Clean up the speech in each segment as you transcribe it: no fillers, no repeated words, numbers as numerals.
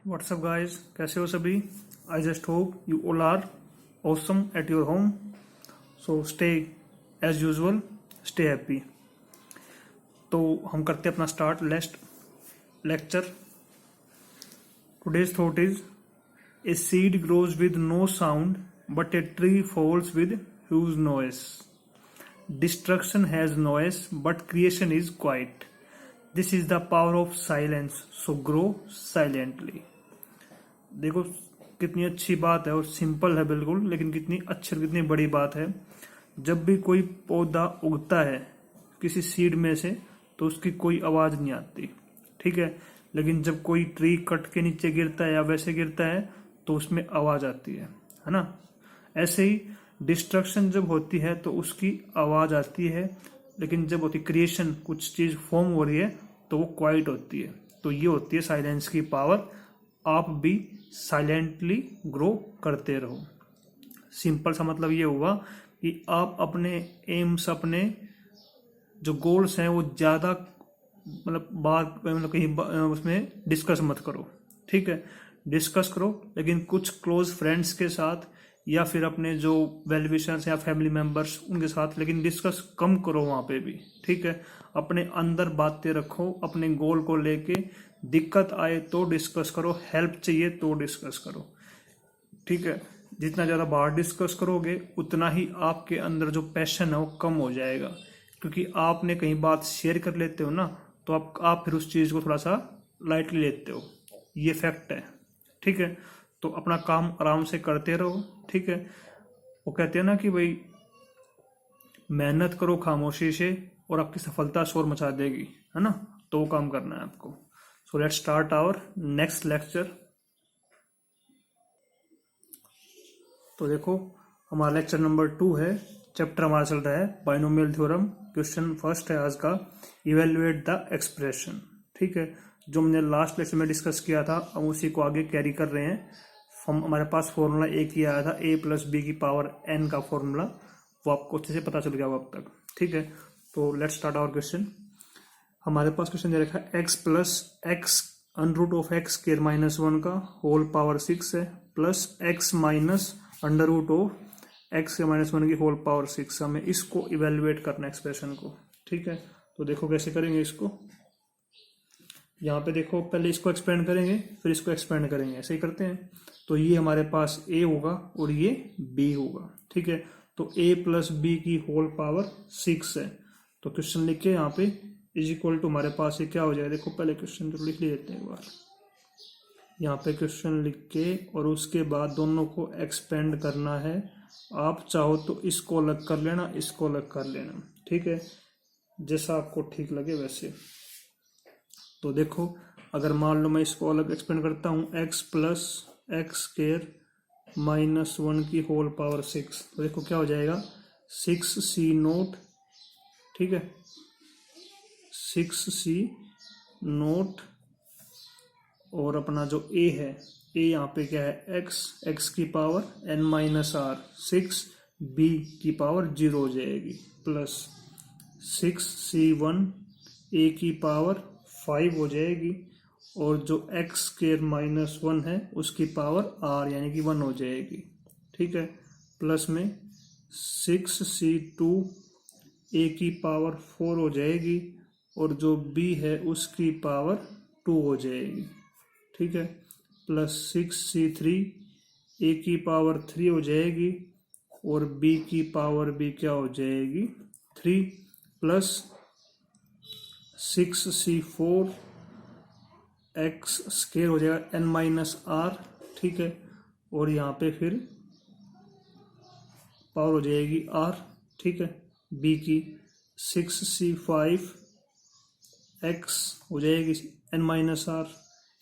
WhatsApp guys, कैसे हो सभी। I just hope you all are awesome at your home. So stay as usual, stay happy. तो हम करते हैं अपना start lecture. Today's thought is a seed grows with no sound but a tree falls with huge noise. Destruction has noise but creation is quiet. This is the power of silence, so grow silently. देखो कितनी अच्छी बात है और simple है बिल्कुल, लेकिन कितनी अच्छी और कितनी बड़ी बात है। जब भी कोई पौधा उगता है किसी सीड में से तो उसकी कोई आवाज नहीं आती, ठीक है। लेकिन जब कोई ट्री कट के नीचे गिरता है या वैसे गिरता है तो उसमें आवाज आती है ना। ऐसे ही डिस्ट्रक्शन जब होती है तो उसकी आवाज आती है, लेकिन जब होती क्रिएशन, कुछ चीज फॉर्म हो रही है तो वो क्वाइट होती है। तो ये होती है साइलेंस की पावर। आप भी साइलेंटली ग्रो करते रहो। सिंपल सा मतलब ये हुआ कि आप अपने एम्स, अपने जो गोल्स हैं वो ज्यादा कहीं उसमें डिस्कस मत करो, ठीक है। डिस्कस करो लेकिन कुछ क्लोज फ्रेंड्स के साथ या फिर अपने जो वेल विशर्स या फैमिली मेंबर्स उनके साथ, लेकिन डिस्कस कम करो वहां पे भी, ठीक है। अपने अंदर बातें रखो अपने गोल को लेके। दिक्कत आए तो डिस्कस करो, हेल्प चाहिए तो डिस्कस करो, ठीक है। जितना ज़्यादा बाहर डिस्कस करोगे उतना ही आपके अंदर जो पैशन है वो कम हो जाएगा, क्योंकि आपने कहीं बात शेयर कर लेते हो ना तो आप फिर उस चीज़ को थोड़ा सा लाइटली लेते हो। ये फैक्ट है, ठीक है। तो अपना काम आराम से करते रहो, ठीक है। वो कहते हैं ना कि भाई मेहनत करो खामोशी से और आपकी सफलता शोर मचा देगी, है ना। तो वो काम करना है आपको। So let's start our next lecture. तो देखो हमारा लेक्चर नंबर 2 है। चैप्टर हमारा चल रहा है बाइनोमियल थ्योरम। क्वेश्चन फर्स्ट है आज का, इवेल्युएट द एक्सप्रेशन, ठीक है। जो हमने लास्ट लेक्चर में डिस्कस किया था हम उसी को आगे कैरी कर रहे हैं। हमारे पास फॉर्मूला एक ही आया था, a प्लस बी की पावर n का फॉर्मूला, वो आपको अच्छे से पता चल गया अब तक, ठीक है। तो लेट्स स्टार्ट आवर क्वेश्चन। हमारे पास क्वेश्चन दे रखा है x plus X under root of X square minus 1 का होल पावर 6 है, plus x minus under root of X के माइनस 1 की होल पावर 6। हमें इसको इवेल्युएट करना एक्सप्रेशन को, ठीक है। तो देखो कैसे करेंगे इसको। यहाँ पे देखो पहले इसको एक्सपेंड करेंगे फिर इसको एक्सपेंड करेंगे, ऐसे ही करते हैं। तो ये हमारे पास a होगा और ये b होगा, ठीक है। तो a प्लस बी की होल पावर 6 है। तो क्वेश्चन लिख के यहाँ पे इज इक्वल टू हमारे पास ये क्या हो जाएगा। देखो पहले क्वेश्चन तो लिख लेते हैं एक बार। यहाँ पे क्वेश्चन लिख के और उसके बाद दोनों को एक्सपेंड करना है। आप चाहो तो इसको अलग कर लेना, इसको अलग कर लेना, ठीक है, जैसा आपको ठीक लगे वैसे। तो देखो अगर मान लो मैं इसको अलग एक्सपेंड करता हूँ, x plus x square minus 1 की होल पावर 6, तो देखो क्या हो जाएगा 6c0, ठीक है। 6c0 और अपना जो a है, a यहाँ पे क्या है x की power n minus r, 6 b की पावर 0 हो जाएगी, प्लस 6c1 a की पावर 5 हो जाएगी, और जो x स्क्वायर माइनस 1 है उसकी पावर r यानी कि 1 हो जाएगी, ठीक है। प्लस में 6c2 a की पावर 4 हो जाएगी और जो b है उसकी पावर 2 हो जाएगी, ठीक है। प्लस 6c3 a की पावर 3 हो जाएगी और b की पावर भी क्या हो जाएगी 3, प्लस 6c4 एक्स स्क्वायर हो जाएगा n माइनस r, ठीक है। और यहाँ पे फिर पावर हो जाएगी r, ठीक है, b की 6c5 x हो जाएगी n माइनस r,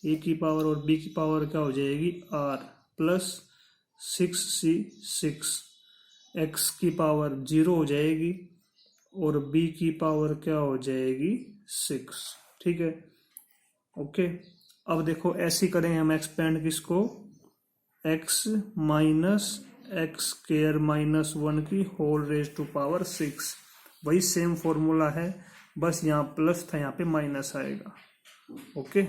a की पावर और b की पावर क्या हो जाएगी r, प्लस 6c6 x की पावर 0 हो जाएगी और b की पावर क्या हो जाएगी 6, ठीक है। ओके, अब देखो ऐसे ही करेंगे हम एक्सपेंड किसको, x minus x square minus 1 की होल रेज टू पावर 6। वही सेम फॉर्मूला है, बस यहाँ प्लस था यहाँ पे माइनस आएगा, ओके।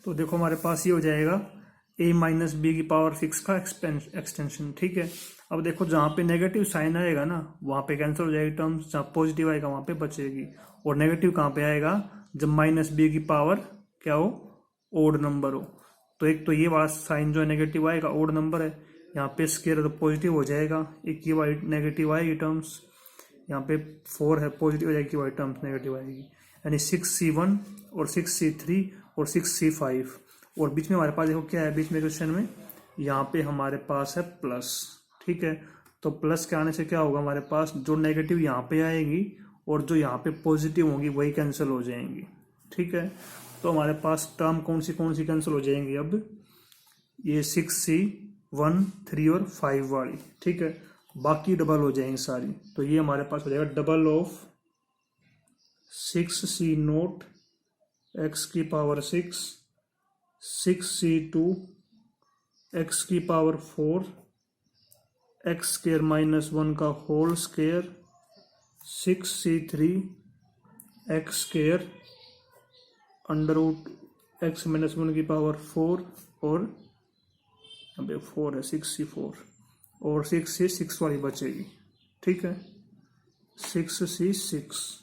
तो देखो हमारे पास ये हो जाएगा a माइनस बी की पावर 6 का एक्सटेंशन। ठीक है, अब देखो जहाँ पे नेगेटिव साइन आएगा ना वहाँ पे कैंसिल हो जाएगी टर्म्स, जहाँ पॉजिटिव आएगा वहाँ पे बचेगी। और नेगेटिव कहाँ पे आएगा, जब माइनस बी की पावर क्या हो, ओड नंबर हो। तो एक तो ये वाला साइन जो है नेगेटिव आएगा, ओड नंबर है, यहाँ पे स्केयर है तो पॉजिटिव हो जाएगा, एक ये वाली नेगेटिव आएगी टर्म्स, यहाँ पे 4 है पॉजिटिव हो जाएगी, वाली टर्म्स नेगेटिव आएगी, यानी 6c1 और 6c3 और 6c5। और बीच में हमारे पास देखो क्या है, बीच में क्वेश्चन में यहाँ पे हमारे पास है प्लस। ठीक है, तो प्लस के आने से क्या होगा, हमारे पास जो नेगेटिव यहाँ पे आएगी और जो यहाँ पे पॉजिटिव होंगी वही कैंसिल हो जाएंगी। ठीक है, तो हमारे पास टर्म कौन सी कैंसिल हो जाएंगी, अब ये 6c1 3 और 5 वाली। ठीक है, बाकी डबल हो जाएंगी सारी। तो ये हमारे पास हो जाएगा डबल ऑफ 6c0 x की पावर 6, 6c2 x की पावर 4, x स्क्वायर माइनस 1 का whole square, 6c3 x square under root x minus 1 की पावर 4, और यहाँ पे 4 है 6c4, और 6c6 वाली बचेगी। ठीक है, 6c6,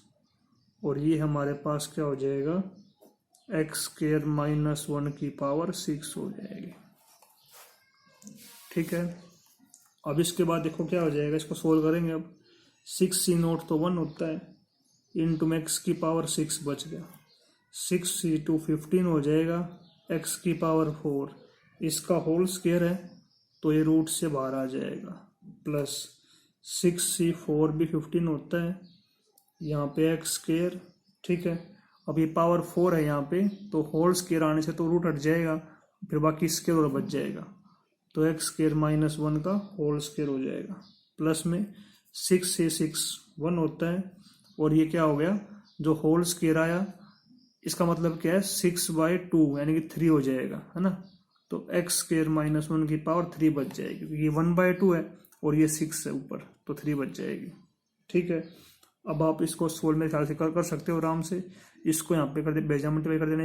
और ये हमारे पास क्या हो जाएगा, एक्स स्क्वायर माइनस 1 की पावर 6 हो जाएगी। ठीक है, अब इसके बाद देखो क्या हो जाएगा, इसको सोल्व करेंगे। अब 6c0 तो 1 होता है, इंटू एक्स की पावर 6 बच गया, 6c2 15 हो जाएगा, एक्स की पावर 4, इसका होल स्क्वायर है तो ये रूट से बाहर आ जाएगा, प्लस 6c4 भी 15 होता है, यहाँ पे एक्स स्क्वायर। ठीक है, अब ये पावर 4 है यहाँ पे, तो होल स्क्वायर आने से तो रूट हट जाएगा, फिर बाकी स्क्वायर और बच जाएगा, तो एक्स स्क्वायर माइनस 1 का होल स्क्वायर हो जाएगा, प्लस में 6 से 6 1 होता है, और ये क्या हो गया, जो होल स्क्वायर आया इसका मतलब क्या है, 6/2 यानी कि 3 हो जाएगा, है ना। तो एक्स स्क्वायर माइनस 1 की पावर 3 बच जाएगी, क्योंकि ये 1/2 है और ये 6 है ऊपर, तो 3 बच जाएगी। ठीक है, अब आप इसको सोल्व मेरे ख्याल से कर सकते हो आराम से। इसको यहाँ पे कर दे, बेजा मल्टीप्लाई कर देना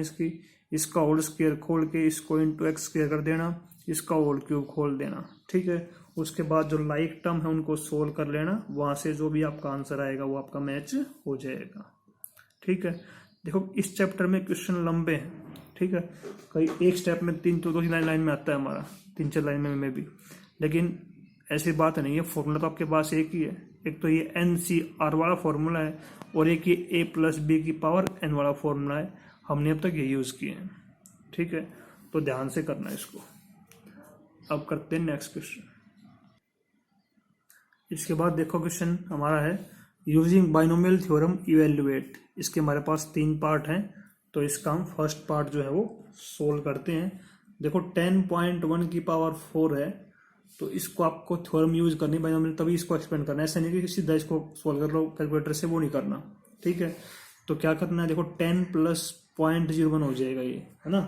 इसका होल स्क्वायर खोल के इसको इंटू एक्स स्क्वायर कर देना, इसका होल क्यूब खोल देना। ठीक है, उसके बाद जो लाइक टर्म है उनको सोल्व कर लेना, वहाँ से जो भी आपका आंसर आएगा वो आपका मैच हो जाएगा। ठीक है, देखो इस चैप्टर में क्वेश्चन लंबे हैं। ठीक है, कई एक स्टेप में 3 तो 2 लाइन में आता है हमारा, 3-4 लाइन में भी, लेकिन ऐसी बात नहीं है, फॉर्मूला तो आपके पास एक ही है। एक तो ये NCR वाला फॉर्मूला है, और एक ये a+b की पावर n वाला फॉर्मूला है, हमने अब तक ये यूज़ किए हैं। ठीक है, तो ध्यान से करना है इसको। अब करते हैं नेक्स्ट क्वेश्चन। इसके बाद देखो क्वेश्चन हमारा है यूजिंग बाइनोमियल थ्योरम इवेल्युएट। इसके हमारे पास 3 पार्ट हैं, तो इसका हम फर्स्ट पार्ट जो है वो सोल्व करते हैं। देखो 10.1 की पावर 4 है, तो इसको आपको थ्योरम यूज करनी बाइनोमियल, तभी इसको एक्सपेंड करना है, ऐसा नहीं कि सीधा इसको सोल्व कर लो कैलकुलेटर से, वो नहीं करना। ठीक है, तो क्या करना है, देखो 10 + 0.01 हो जाएगा ये, है ना।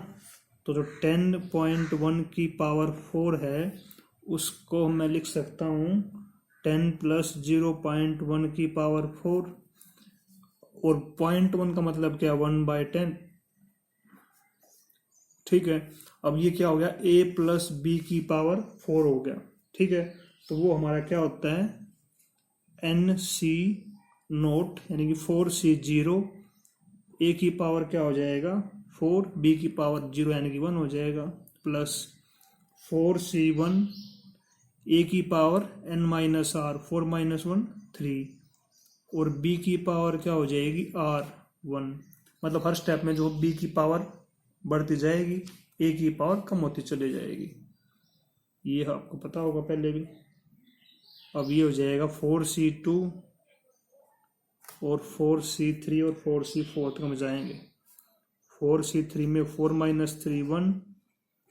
तो जो 10.1 की पावर 4 है उसको मैं लिख सकता हूँ 10 + 0.1 की पावर 4, और 0.1 का मतलब क्या, 1/10। ठीक है, अब ये क्या हो गया, a+b की पावर 4 हो गया। ठीक है, तो वो हमारा क्या होता है, NC0 यानी कि 4c0, a की पावर क्या हो जाएगा 4, b की पावर 0 यानी कि 1 हो जाएगा, प्लस 4c1 a की पावर n-r 4 - 1 3, और b की पावर क्या हो जाएगी r1। मतलब हर स्टेप में जो b की पावर बढ़ती जाएगी, a की पावर कम होती चली जाएगी, ये आपको पता होगा पहले भी। अब ये हो जाएगा 4c2 और 4c3 और 4c4 तक हम जाएंगे। 4c3 में 4 - 3 1,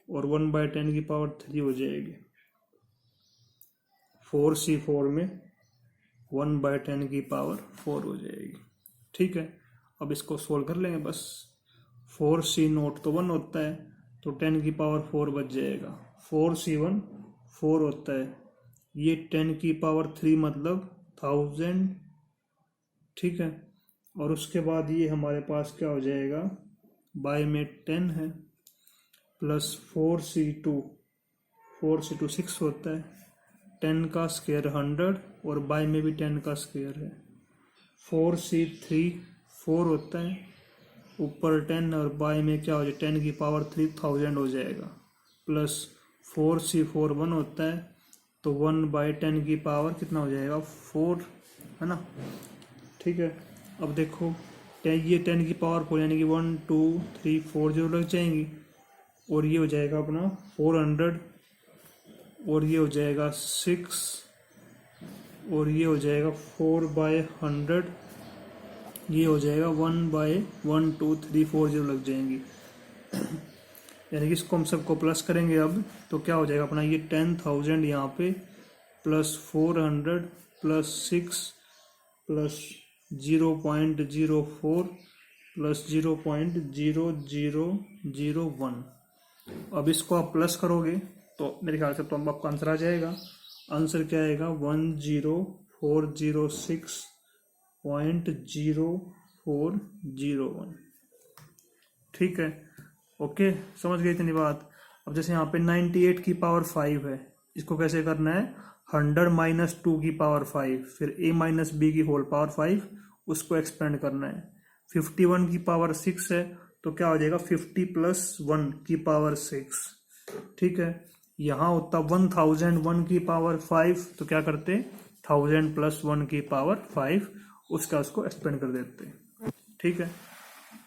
और 1/10 की पावर 3 हो जाएगी। 4c4 में 1/10 की पावर 4 हो जाएगी। ठीक है, अब इसको सोल्व कर लेंगे बस। 4c0 तो 1 होता है, तो 10 की पावर 4 बच जाएगा। 4c1 4 होता है, ये 10 की पावर 3 मतलब 1000। ठीक है, और उसके बाद ये हमारे पास क्या हो जाएगा, बाय में 10 है, प्लस 4c2, 4c2 6 होता है, 10 का स्क्वायर 100 और बाय में भी 10 का स्क्वायर है। 4c3 4 होता है, ऊपर 10 और बाय में क्या हो जाए 10 की पावर 3000 हो जाएगा। प्लस 4c4 1 होता है, तो 1/10 की पावर कितना हो जाएगा 4, है ना। ठीक है, अब देखो ये 10 की पावर 4 यानी कि 1 2 3 4 0 लग जाएंगी, और ये हो जाएगा अपना 400, और ये हो जाएगा 6, और ये हो जाएगा 4/100, ये हो जाएगा 1/1 2 3 4 0 लग जाएंगी। यानी कि इसको हम सबको प्लस करेंगे अब, तो क्या हो जाएगा अपना ये 10,000 यहाँ पे, प्लस 400 प्लस 6 प्लस 0.04 प्लस 0.0001। अब इसको आप प्लस करोगे तो मेरे ख्याल से तो आपका आंसर आ जाएगा। आंसर क्या आएगा 10406.0401। ठीक है, ओके, समझ गए इतनी बात। अब जैसे यहाँ पे 98 की पावर 5 है, इसको कैसे करना है 100 - 2 की पावर 5, फिर a - b की होल पावर 5, उसको एक्सपेंड करना है। 51 की पावर 6 है, तो क्या हो जाएगा 50 + 1 की पावर 6। ठीक है, यहाँ होता 1001 की पावर 5, तो क्या करते 1000 + 1 की पावर 5, उसका उसको एक्सपेंड कर देते। ठीक है,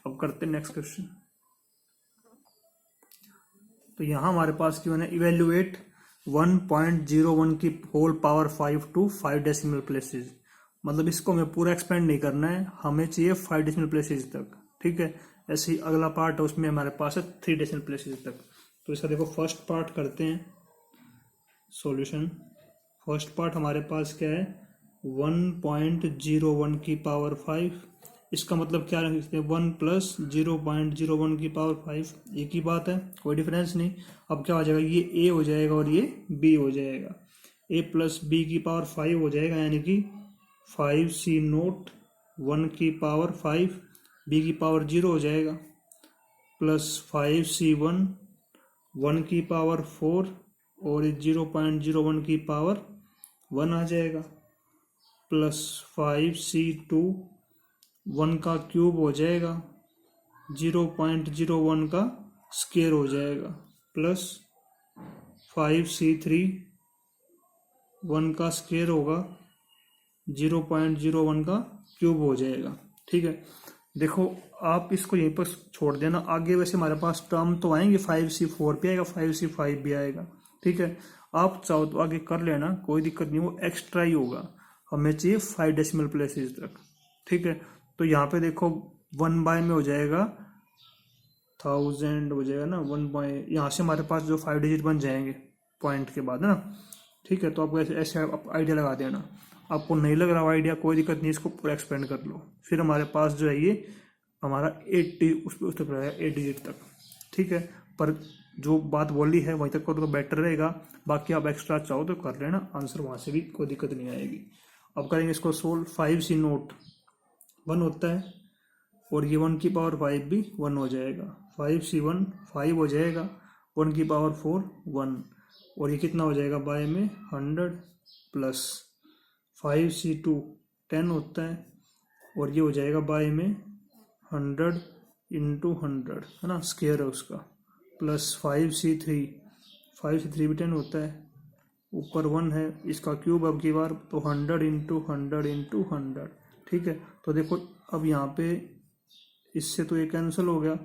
अब करते नेक्स्ट क्वेश्चन। तो यहाँ हमारे पास क्यों है इवेल्युएट 1.01 की whole power 5 to 5 decimal places. मतलब इसको हमें पूरा एक्सपेंड नहीं करना है, हमें चाहिए 5 डेसिमल प्लेसेस तक। ठीक है, ऐसे ही अगला पार्ट है उसमें हमारे पास है 3 डेसिमल प्लेसेस तक। तो इसका देखो फर्स्ट पार्ट करते हैं सॉल्यूशन। फर्स्ट पार्ट हमारे पास क्या है 1.01 की पावर 5, इसका मतलब क्या है 1 + 0.01 की पावर 5, एक ही बात है, कोई डिफरेंस नहीं। अब क्या हो जाएगा ये a हो जाएगा और ये b हो जाएगा, a + b की पावर 5 हो जाएगा, यानी कि 5c0 1 की पावर 5, b की पावर 0 हो जाएगा, प्लस 5c1 1 की पावर 4 और 0.01 की पावर 1 आ जाएगा, प्लस 5c2 1 का क्यूब हो जाएगा, 0.01 का स्क्वायर हो जाएगा, प्लस 5c3 1 का स्क्वायर होगा, 0.01 का क्यूब हो जाएगा। ठीक है, देखो आप इसको यहीं पर छोड़ देना, आगे वैसे हमारे पास टर्म तो आएंगे, 5c4 भी आएगा, 5c5 भी आएगा। ठीक है, आप चाहो तो आगे कर लेना, कोई दिक्कत नहीं, वो एक्स्ट्रा ही होगा, हमें चाहिए 5 डेसिमल प्लेसेस तक। ठीक है, तो यहाँ पे देखो 1 बाय में हो जाएगा 1000 हो जाएगा ना, 1 बाय, यहाँ से हमारे पास जो 5 डिजिट बन जाएंगे पॉइंट के बाद, है ना। ठीक है, तो आपको ऐसे आप आइडिया लगा देना, आपको नहीं लग रहा आइडिया कोई दिक्कत नहीं, इसको पूरा एक्सपेंड कर लो। फिर हमारे पास जो है ये हमारा 80 उस तक रहेगा 8 डिजिट तक। ठीक है, पर जो बात बोली है वहीं तक करो तो बेटर रहेगा, बाकी आप एक्स्ट्रा चाहो तो कर लेना, आंसर वहाँ से भी कोई दिक्कत नहीं आएगी। अब करेंगे इसको सोल्व। 5c0 1 होता है, और ये 1 की पावर 5 भी 1 हो जाएगा, 5c1 5 हो जाएगा, 1 की पावर 4 1, और ये कितना हो जाएगा बाय में 100, प्लस 5c2 10 होता है, और ये हो जाएगा बाय में 100 × 100, है ना, स्क्वायर है उसका, प्लस 5c3 भी 10 होता है, ऊपर 1 है, इसका क्यूब अब की बार, तो 100 × 100 × 100। ठीक है, तो देखो अब यहाँ पे इससे तो ये कैंसिल हो गया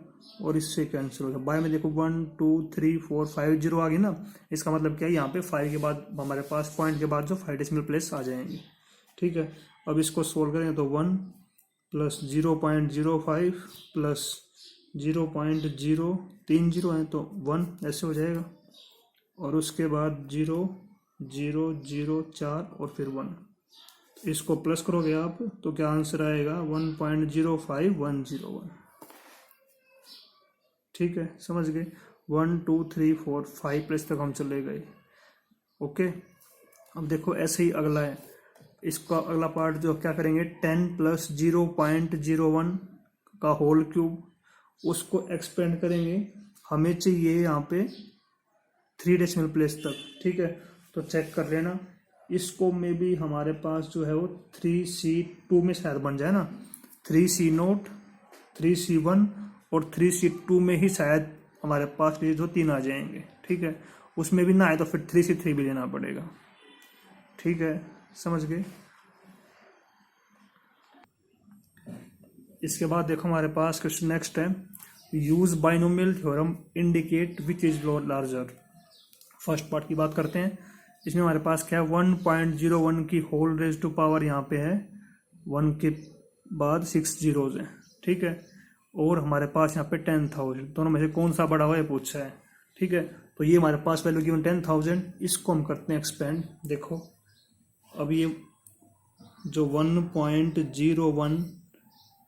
और इससे कैंसिल हो गया, बाय में देखो 1 2 3 4 5 0 आ गई ना, इसका मतलब क्या है यहाँ पे 5 के बाद हमारे पास पॉइंट के बाद जो 5 डेसिमल प्लेस आ जाएंगे। ठीक है, अब इसको सोल्व करेंगे तो 1 प्लस 0.05 प्लस 0.030 है तो 1 ऐसे हो जाएगा, और उसके बाद 0 0 0 4 और फिर 1, इसको प्लस करोगे आप तो क्या आंसर आएगा 1.05101। ठीक है, समझ गए, 1 2 3 4 5 प्लस तक हम चले गए। ओके, अब देखो ऐसे ही अगला है, इसका अगला पार्ट जो क्या करेंगे 10 + 0.01 का होल क्यूब, उसको एक्सपेंड करेंगे हमें चाहिए यहाँ पे 3 डेसिमल प्लेस तक, ठीक है। तो चेक कर लेना, इसको में भी हमारे पास जो है वो 3C2 में शायद बन जाए ना, 3C0, 3C1 और 3C2 में ही शायद हमारे पास ये जो 3 आ जाएंगे, ठीक है। उसमें भी ना आए तो फिर 3C3 भी लेना पड़ेगा, ठीक है, समझ गए। इसके बाद देखो हमारे पास क्वेश्चन नेक्स्ट है, use binomial theorem indicate which is larger. First part की बात करते हैं। इसमें हमारे पास क्या है, 1.01 की होल रेज टू पावर यहाँ पे है, 1 के बाद 6 जीरोज हैं, ठीक है। और हमारे पास यहाँ पे 10,000, दोनों में से कौन सा बड़ा हुआ है पूछा है, ठीक है। तो ये हमारे पास वैल्यू गिवन 10,000, इसको हम करते हैं एक्सपेंड। देखो अब ये जो 1.01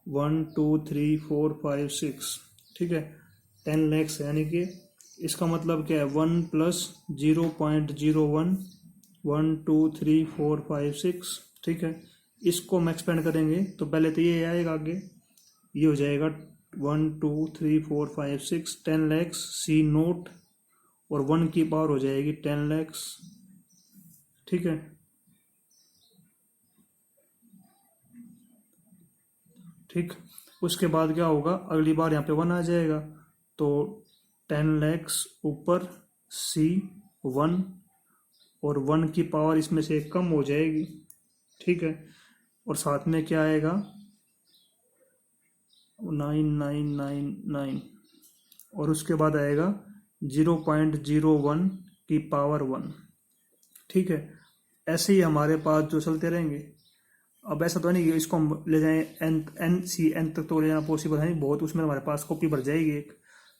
1 2 3 4 5 6, ठीक है, 10 lakhs है, यानी कि इसका मतलब क्या है 1 प्लस 0.01 1 2 3 4 5 6, ठीक है। इसको हम एक्सपेंड करेंगे तो पहले तो ये आएगा, आगे ये हो जाएगा 1 2 3 4 5 6 10 lakhs C नोट, और 1 की पावर हो जाएगी 10 lakhs, ठीक है। ठीक, उसके बाद क्या होगा, अगली बार यहाँ पे 1 आ जाएगा, तो 10 lakhs ऊपर C1 और 1 की पावर इसमें से कम हो जाएगी, ठीक है। और साथ में क्या आएगा 9999, और उसके बाद आएगा 0.01 की पावर 1, ठीक है। ऐसे ही हमारे पास जो चलते रहेंगे। अब ऐसा तो नहीं कि इसको हम ले जाएं एन तक, तो ले जाना पॉसिबल है नहीं बहुत, उसमें हमारे पास कॉपी भर जाएगी एक।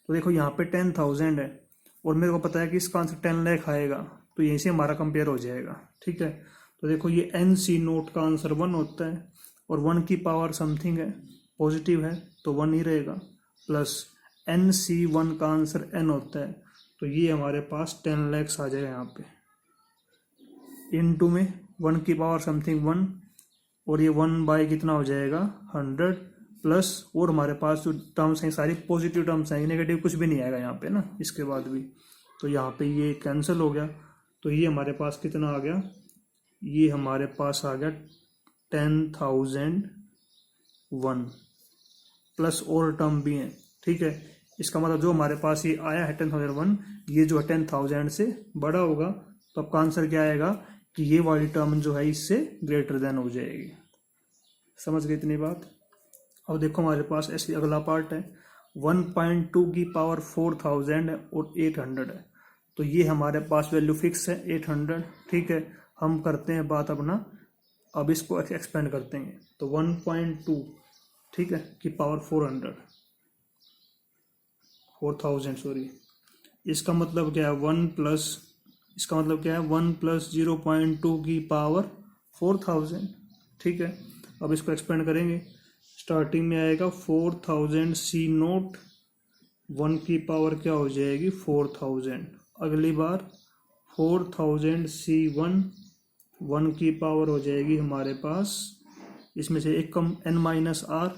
तो देखो यहाँ पे 10,000 है और मेरे को पता है कि इसका आंसर 10 लाख आएगा, तो यहीं से हमारा कंपेयर हो जाएगा, ठीक है। तो देखो ये NC नोट का आंसर 1 होता है, और 1 की पावर समथिंग है, पॉजिटिव है तो 1 ही रहेगा, प्लस NC1 का आंसर N होता है, तो ये हमारे पास 10 lakhs आ जाएगा यहाँ पे। इनटू में 1 की पावर समथिंग 1, और ये 1 बाय कितना हो जाएगा 100, प्लस और हमारे पास जो टर्म्स हैं सारी पॉजिटिव टर्म्स हैं, नेगेटिव कुछ भी नहीं आएगा यहाँ पे ना, इसके बाद भी। तो यहाँ पे ये कैंसिल हो गया, तो ये हमारे पास कितना आ गया, ये हमारे पास आ गया 10,001, प्लस और टर्म भी हैं, ठीक है। इसका मतलब जो हमारे पास ये आया है 10,001, ये जो है 10,000 से बड़ा होगा, तो आपका आंसर क्या आएगा कि ये वाली टर्म जो है इससे ग्रेटर देन हो जाएगी। समझ गए इतनी बात। अब देखो हमारे पास ऐसे अगला पार्ट है, 1.2 की पावर 4,000 है और 800 है, तो ये हमारे पास वैल्यू फिक्स है 800, ठीक है। हम करते हैं बात अपना, अब इसको एक्सपेंड करते हैं, तो 1.2, ठीक है, की पावर 4,000 सॉरी, इसका मतलब क्या है 1 प्लस, इसका मतलब क्या है 1 प्लस 0.2 की पावर 4,000, ठीक है। अब इसको एक्सपेंड करेंगे, स्टार्टिंग में आएगा 4,000 C नोट, 1 की पावर क्या हो जाएगी 4,000, अगली बार 4,000 C1, 1 की पावर हो जाएगी हमारे पास, इसमें से एक कम N-R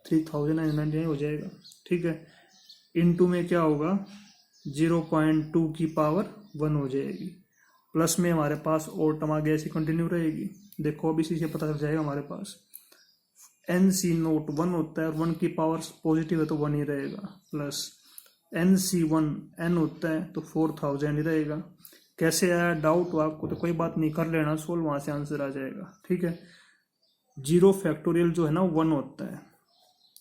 3,999 हो जाएगा, ठीक है। इनटू में क्या होगा 0.2 की पावर 1 हो जाएगी, प्लस में हमारे पास और टर्म आगे ऐसी कंटिन्यू रहेगी। देखो अब इसी से पता चल जाएगा हमारे पास NC नोट 1 होता है और 1 की पावर पॉजिटिव है तो 1 ही रहेगा, प्लस NC1 N होता है तो 4,000 ही रहेगा। कैसे आया डाउट हो आपको तो कोई बात नहीं, कर लेना सोल्व, वहाँ से आंसर आ जाएगा, ठीक है। 0 फैक्टोरियल जो है ना 1 होता है,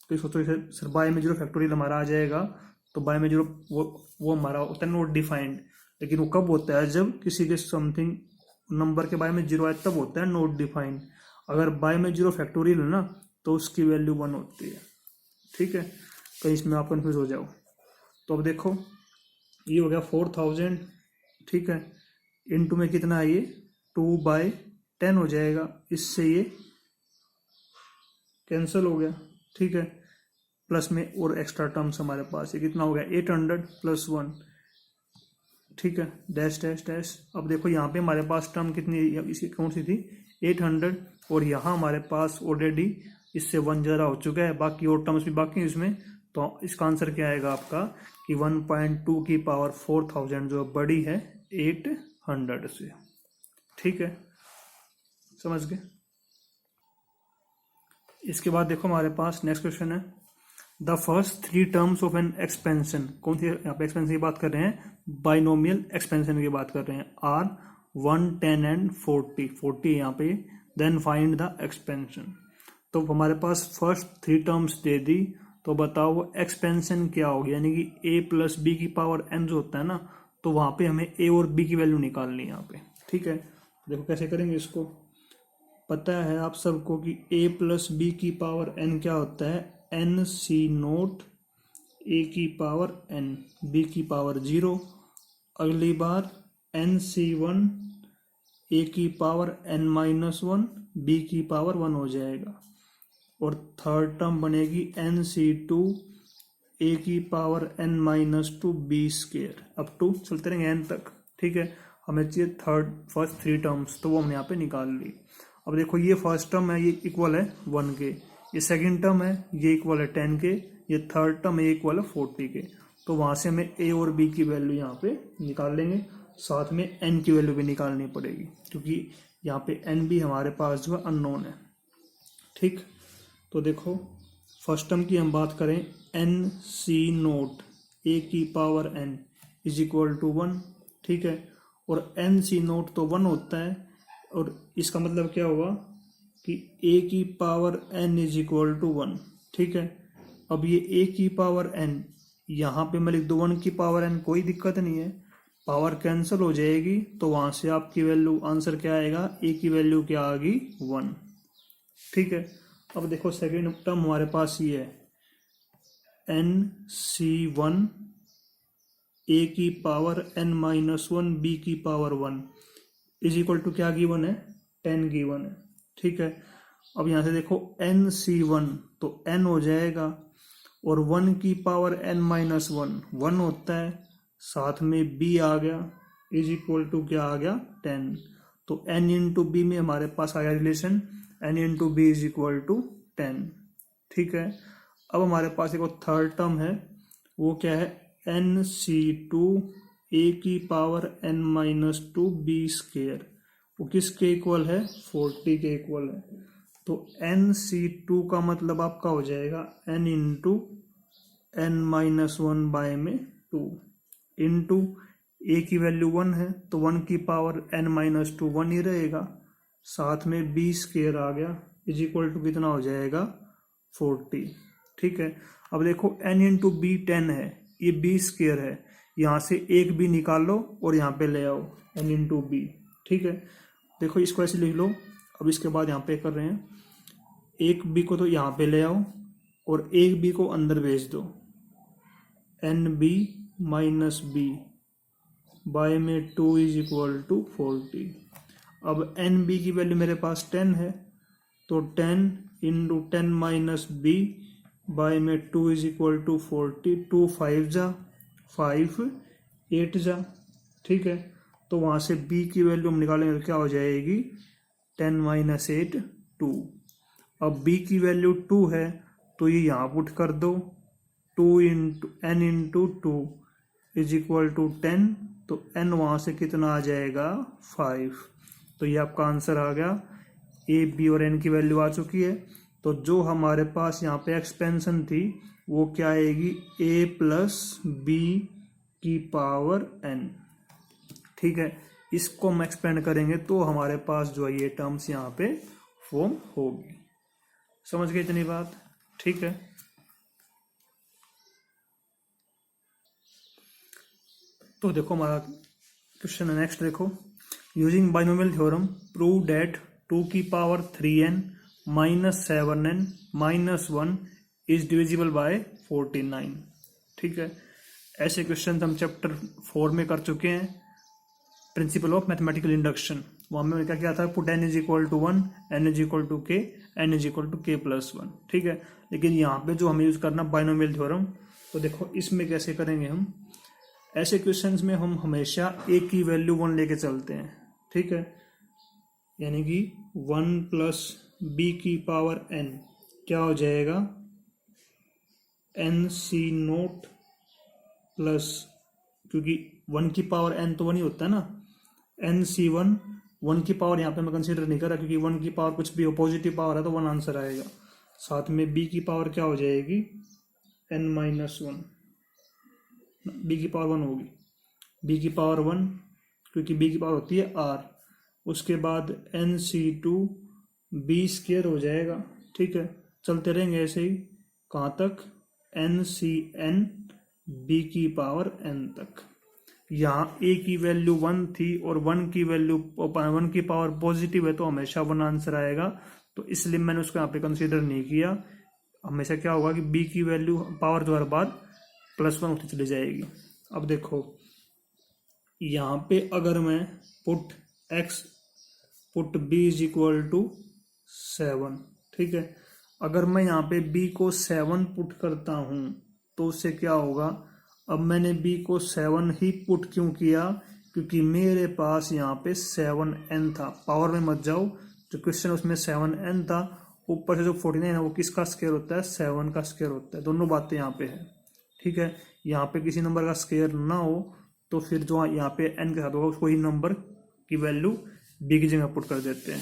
तो सोचो सर बाय में 0 फैक्टोरियल हमारा आ जाएगा, तो बाय में 0 वो हमारा होता है नॉट डिफाइंड, लेकिन वो कब होता है जब किसी के समथिंग नंबर के बाय में 0 आए तब होता है नॉट डिफाइंड। अगर बाय में 0 फैक्टोरियल है ना तो उसकी वैल्यू 1 होती है, ठीक है। कहीं इसमें आप कन्फ्यूज हो जाओ। तो अब देखो ये हो गया 4,000, ठीक है, इनटू में कितना है ये 2/10 हो जाएगा, इससे ये कैंसिल हो गया, ठीक है। प्लस में और एक्स्ट्रा टर्म्स हमारे पास ये कितना हो गया 800 प्लस 1, ठीक है, डैश डैश डैश। अब देखो यहाँ पे हमारे पास टर्म कितनी, इसकी कौन सी थी 800, और यहाँ हमारे पास ऑलरेडी इससे 1 ज़्यादा हो चुका है, बाकी और टर्म्स भी बाकी हैं इसमें, तो इसका आंसर क्या आएगा आपका कि 1.2 की पावर 4000 जो बड़ी है 800 से। ठीक है, समझ गए। इसके बाद देखो हमारे पास नेक्स्ट क्वेश्चन है, the first 3 terms of N expansion. कौन सी यहाँ पे एक्सपेंशन की बात कर रहे हैं? बाइनोमियल एक्सपेंशन की बात कर रहे हैं। आर 1, 10 एंड 40 यहाँ पे। Then find the expansion. तो हमारे पास फर्स्ट 3 टर्म्स दे दी, तो बताओ वो एक्सपेंशन क्या होगी, यानी कि a प्लस बी की पावर n जो होता है ना, तो वहां पे हमें a और b की वैल्यू निकालनी है यहाँ पे। ठीक है, देखो कैसे करेंगे इसको। पता है आप सबको कि a प्लस बी की पावर n क्या होता है? n c नोट a की पावर n, b की पावर 0। अगली बार n c1 a की पावर n-1, b की पावर 1 हो जाएगा। और थर्ड टर्म बनेगी nc2 a की power n-2 b square, up to चलते रहेंगे n तक। ठीक है, हमें चाहिए फर्स्ट 3 टर्म्स, तो वो हमने यहाँ पे निकाल ली। अब देखो ये फर्स्ट टर्म है, ये इक्वल है 1 के, ये सेकंड टर्म है, ये इक्वल है 10 के, ये थर्ड टर्म है, इक्वल है 40 के। तो वहां से हमें a और b की वैल्यू यहाँ पे निकाल लेंगे, साथ में n की वैल्यू भी निकालनी पड़ेगी, क्योंकि यहाँ पे n भी हमारे पास जो है अननोन है। ठीक, तो देखो फर्स्ट टर्म की हम बात करें, एन सी नोट ए की power n is equal to 1। ठीक है, और एन सी नोट तो 1 होता है, और इसका मतलब क्या हुआ कि a की power n is equal to 1। ठीक है, अब ये a की पावर n यहाँ पे मैं लिख दूँ 1 की पावर n, कोई दिक्कत नहीं है, पावर कैंसिल हो जाएगी, तो वहां से आपकी वैल्यू आंसर क्या आएगा? a की वैल्यू क्या आ गई? 1। ठीक है, अब देखो सेकेंड टर्म हमारे पास ये है nc1 a की पावर n-1 b की पावर 1 इज इक्वल टू क्या गिवन है? 10 गिवन है। ठीक है, अब यहां से देखो nc1 तो n हो जाएगा, और 1 की पावर n-1 1 होता है, साथ में b आ गया, इज इक्वल टू क्या आ गया? 10। तो n इंटू बी में हमारे पास आया relation n into B is equal to 10। ठीक है, अब हमारे पास एक थर्ड टर्म है, वो क्या है? nc2 a की पावर n-2 b स्क्वेयर, वो किसके इक्वल है? 40 के इक्वल है। तो nc2 का मतलब आपका हो जाएगा n इंटू n-1 बाय में 2 इंटू a की वैल्यू 1 है, तो 1 की पावर n-2 1 ही रहेगा, साथ में b स्क्वेयर आ गया, इज इक्वल टू कितना हो जाएगा? 40। ठीक है, अब देखो n इंटू बी 10 है, ये b स्क्वेयर है, यहाँ से एक b निकाल लो और यहाँ पे ले आओ n इंटू बी। ठीक है, देखो इसको ऐसे लिख लो। अब इसके बाद यहाँ पे कर रहे हैं, एक b को तो यहाँ पे ले आओ और एक b को अंदर भेज दो, nb माइनस बी बाय में 2 इज इक्वल टू 40। अब nb की वैल्यू मेरे पास 10 है, तो 10 इंटू 10 माइनस बी बाय में 2 इज इक्वल टू 40। 2 5 जा 5 8 जा। ठीक है, तो वहां से b की वैल्यू हम निकालेंगे, क्या हो जाएगी? 10 माइनस 8 2। अब b की वैल्यू 2 है, तो ये यहाँ पुट कर दो, 2 into n into 2 is equal to 10, तो n वहां से कितना आ जाएगा? 5। तो ये आपका आंसर आ गया, a b और n की वैल्यू आ चुकी है। तो जो हमारे पास यहाँ पे एक्सपेंशन थी वो क्या आएगी? a प्लस बी की पावर n। ठीक है, इसको हम एक्सपेंड करेंगे तो हमारे पास जो है ये टर्म्स यहाँ पे फॉर्म होगी। समझ गए इतनी बात? ठीक है, तो देखो हमारा क्वेश्चन है नेक्स्ट। देखो, using binomial theorem prove that 2 की power 3n minus 7n minus 1 is divisible by 49। ठीक है, ऐसे क्वेश्चन हम चैप्टर 4 में कर चुके हैं, प्रिंसिपल ऑफ मैथमेटिकल इंडक्शन। वहां में क्या किया था? Put n is equal to 1, n is equal to k, n is equal to k plus 1। ठीक है, लेकिन यहाँ पे जो हमें यूज करना बाइनोमियल थ्योरम, तो देखो इसमें कैसे करेंगे हम। ऐसे क्वेश्चंस में हम हमेशा a की वैल्यू 1 लेके चलते हैं। ठीक है, यानी कि 1 प्लस बी की पावर n क्या हो जाएगा? एन सी नोट प्लस, क्योंकि 1 की पावर n तो 1 ही होता है ना, एन सी वन, 1 की पावर यहाँ पे मैं कंसीडर नहीं कर रहा क्योंकि 1 की पावर कुछ भी हो, पॉजिटिव पावर है तो 1 आंसर आएगा। साथ में b की पावर क्या हो जाएगी, n-1, b की पावर 1 होगी, b की पावर 1 क्योंकि b की पावर होती है r। उसके बाद nc2 b स्क्वायर हो जाएगा, ठीक है। चलते रहेंगे ऐसे ही, कहाँ तक, ncn b की पावर n तक। यहाँ a की वैल्यू 1 थी और 1 की वैल्यू 1 की पावर पॉजिटिव है तो हमेशा 1 आंसर आएगा, तो इसलिए मैंने उसको यहाँ पे कंसीडर नहीं किया। हमेशा क्या होगा कि b की वैल्यू पावर जो हर बार +1 होती चली जाएगी। अब देखो यहाँ पे अगर मैं put b is equal to 7, ठीक है, अगर मैं यहाँ पे b को 7 पुट करता हूँ तो उससे क्या होगा, अब मैंने b को 7 ही पुट क्यों किया, क्योंकि मेरे पास यहाँ पे 7n था। पावर में मत जाओ, जो क्वेश्चन उसमें 7n था, ऊपर से जो 49 है वो किसका स्क्वायर होता है, 7 का स्क्वायर होता है। दोनों बातें यहाँ पे है, ठीक है। यहाँ पे किसी नंबर का स्क्वायर ना हो तो फिर जो यहाँ पे n के साथ होगा उसको ही नंबर की वैल्यू b की जगह पुट कर देते हैं,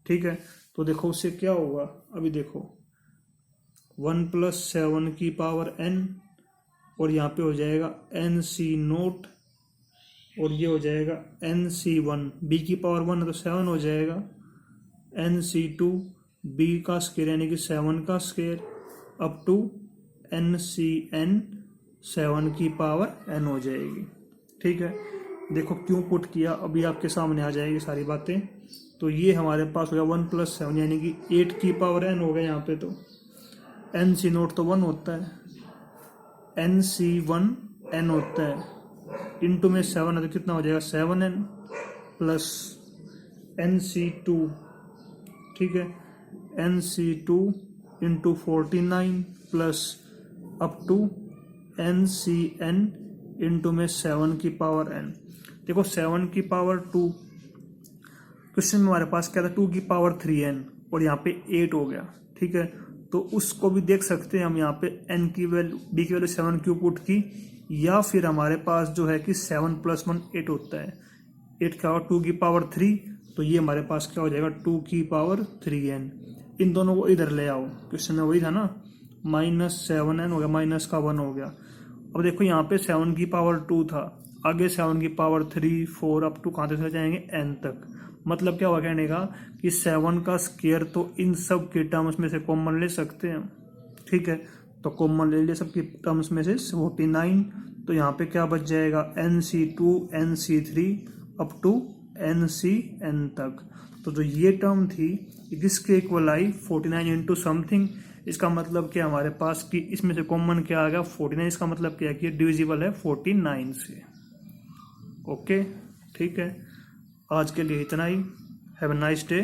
ठीक है। तो देखो उससे क्या होगा, अभी देखो 1 + 7 की पावर n और यहाँ पे हो जाएगा nc0 और ये हो जाएगा nc1, b की पावर 1 है तो 7 हो जाएगा, nc2 b का स्क्वायर यानी कि 7 का स्क्वायर अप टू ncn 7 की पावर n हो जाएगी, ठीक है। देखो क्यों पुट किया, अभी आपके सामने आ जाएगी सारी बातें। तो ये हमारे पास हो गया 1 + 7 यानी कि 8 की पावर n हो गया यहाँ पे, तो nc0 तो 1 होता है, nc1 n होता है, इंटू में 7 है तो कितना हो जाएगा 7n प्लस nc2, ठीक है, nc2 into 49 plus up to ncn into में 7 की पावर n। देखो 7 की पावर 2, क्वेश्चन में हमारे पास क्या था, 2 की पावर 3n और यहाँ पे 8 हो गया, ठीक है। तो उसको भी देख सकते हैं हम, यहाँ पे n की वैल्यू, b की वैल्यू 7 क्यों पुट की, या फिर हमारे पास जो है कि 7 + 1 8 होता है, 8 क्या होगा 2 की पावर 3, तो ये हमारे पास क्या हो जाएगा 2 की पावर 3n। इन दोनों को इधर ले आओ, क्वेश्चन में वही था ना, -7n हो गया, माइनस का 1 हो गया। अब देखो यहाँ पे 7 की पावर 2 था, आगे 7 की पावर 3 4 अप टू कहाँ तक चले जाएंगे n तक। मतलब क्या हुआ कहने का कि 7 का स्क्वायर तो इन सब के टर्म्स में से कॉमन ले सकते हैं, ठीक है। तो कॉमन ले लिए सबके टर्म्स में से 49, तो यहाँ पे क्या बच जाएगा nc2 nc3 up to ncn तक। तो जो ये टर्म थी किसके इक्वल आई, 49 इंटू समथिंग। इसका मतलब क्या हमारे पास कि इसमें से कॉमन क्या आ गया 49, इसका मतलब क्या है कि डिविजिबल है 49 से। ओके, ठीक है, आज के लिए इतना ही। Have a nice day.